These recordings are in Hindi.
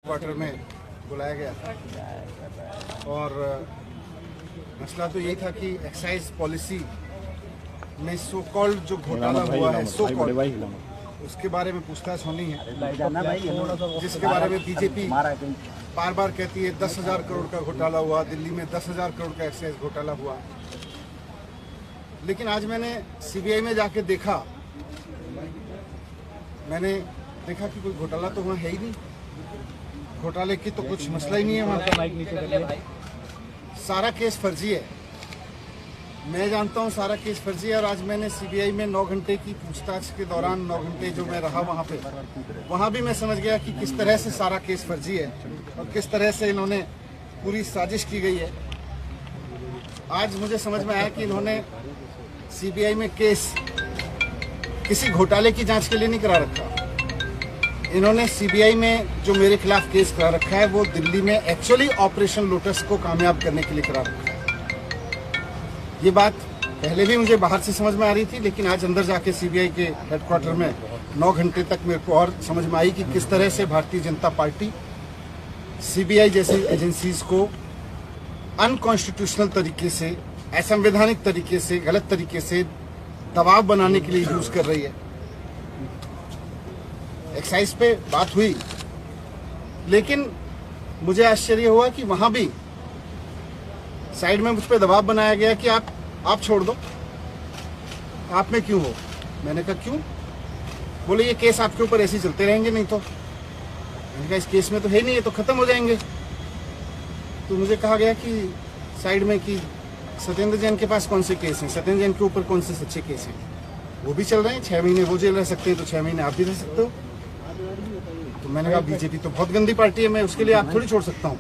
क्वार्टर में बुलाया गया था और मसला तो यही था कि एक्साइज पॉलिसी में सो कॉल्ड जो घोटाला हुआ है सो कॉल्ड उसके बारे में पूछताछ होनी है, जिसके बारे में बीजेपी बार बार कहती है 10,000 करोड़ का घोटाला हुआ, दिल्ली में 10,000 करोड़ का एक्साइज घोटाला हुआ। लेकिन आज मैंने सीबीआई में जाके देखा, मैंने देखा कि कोई घोटाला तो वहाँ है ही नहीं, घोटाले की तो कुछ मसला ही नहीं है वहाँ। सारा केस फर्जी है, मैं जानता हूँ सारा केस फर्जी है। और आज मैंने सीबीआई में 9 घंटे की पूछताछ के दौरान 9 घंटे जो मैं रहा वहाँ पे, वहाँ भी मैं समझ गया कि किस तरह से सारा केस फर्जी है और किस तरह से इन्होंने पूरी साजिश की गई है। आज मुझे समझ में आया कि इन्होंने सीबीआई में केस किसी घोटाले की जांच के लिए नहीं करा रखा, इन्होंने सीबीआई में जो मेरे खिलाफ केस करा रखा है वो दिल्ली में एक्चुअली ऑपरेशन लोटस को कामयाब करने के लिए करा रखा है। ये बात पहले भी मुझे बाहर से समझ में आ रही थी, लेकिन आज अंदर जाके सीबीआई के हेडक्वार्टर में 9 घंटे तक मेरे को और समझ में आई कि किस तरह से भारतीय जनता पार्टी सीबीआई जैसी एजेंसीज को अनकॉन्स्टिट्यूशनल तरीके से, असंवैधानिक तरीके से, गलत तरीके से दबाव बनाने के लिए यूज कर रही है। एक्साइज पे बात हुई, लेकिन मुझे आश्चर्य हुआ कि वहां भी साइड में मुझ पे दबाव बनाया गया कि आप छोड़ दो, आप में क्यों हो। मैंने कहा क्यों? बोले ये केस आपके ऊपर ऐसे ही चलते रहेंगे, नहीं तो। मैंने कहा इस केस में तो है नहीं, ये तो खत्म हो जाएंगे। तो मुझे कहा गया कि साइड में कि सत्येंद्र जैन के पास कौन से केस हैं, सत्येंद्र जैन के ऊपर कौन से सच्चे केस हैं, वो भी चल रहे हैं। 6 महीने वो जेल रह सकते हैं तो 6 महीने आप भी रह सकते हो। तो मैंने कहा बीजेपी तो बहुत गंदी पार्टी है, मैं उसके लिए आप थोड़ी छोड़ सकता हूँ।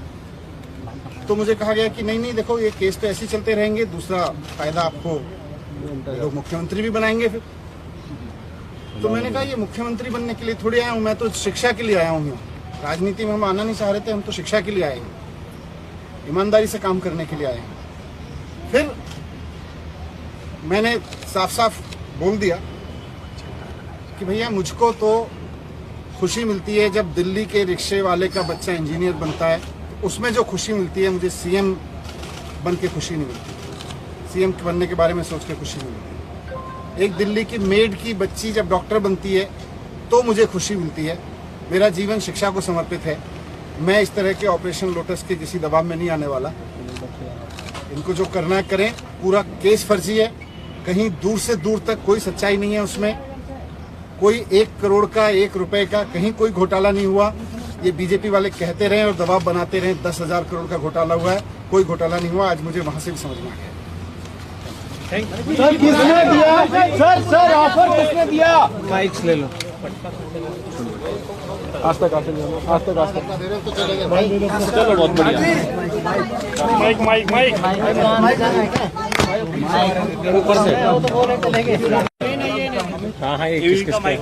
तो मुझे कहा गया कि नहीं देखो ये केस तो ऐसे ही चलते रहेंगे, दूसरा फायदा आपको लोग मुख्यमंत्री भी बनाएंगे फिर। तो मैंने कहा ये मुख्यमंत्री बनने के लिए थोड़ी आया हूँ, मैं तो शिक्षा के लिए आया हूँ। राजनीति में हम आना नहीं चाह रहे थे, हम तो शिक्षा के लिए आए हैं, ईमानदारी से काम करने के लिए आए हैं। फिर मैंने साफ साफ बोल दिया कि भैया मुझको तो खुशी मिलती है जब दिल्ली के रिक्शे वाले का बच्चा इंजीनियर बनता है, तो उसमें जो खुशी मिलती है मुझे सीएम बन के खुशी नहीं मिलती, सीएम बनने के बारे में सोच के खुशी नहीं मिलती। एक दिल्ली की मेड की बच्ची जब डॉक्टर बनती है तो मुझे खुशी मिलती है। मेरा जीवन शिक्षा को समर्पित है, मैं इस तरह के ऑपरेशन लोटस के किसी दबाव में नहीं आने वाला। इनको जो करना है करें, पूरा केस फर्जी है, कहीं दूर से दूर तक कोई सच्चाई नहीं है उसमें, कोई 1 करोड़ का 1 रुपए का कहीं कोई घोटाला नहीं हुआ। ये बीजेपी वाले कहते रहे और दबाव बनाते रहे 10,000 करोड़ का घोटाला हुआ है, कोई घोटाला नहीं हुआ। आज मुझे वहां से भी समझ में आ गया। सर किसने दिया? सर ऑफर किसने दिया? माइक्स ले लो। आज तक चलो बहुत बढ़िया। माइक ऊपर से। हाँ एक किस पे